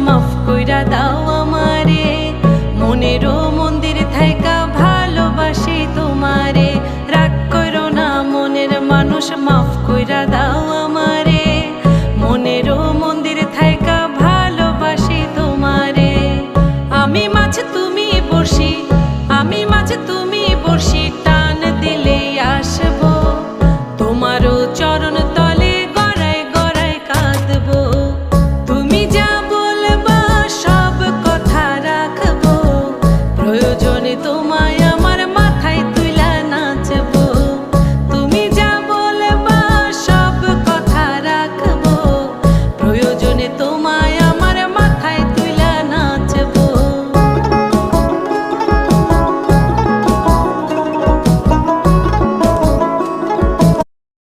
মাফ কইরা দাও আমারে, মনেরও মন্দির থাইকা ভালোবাসি তোমারে। রাগ করো না মনের মানুষ, মাফ কইরা দাও আমারে।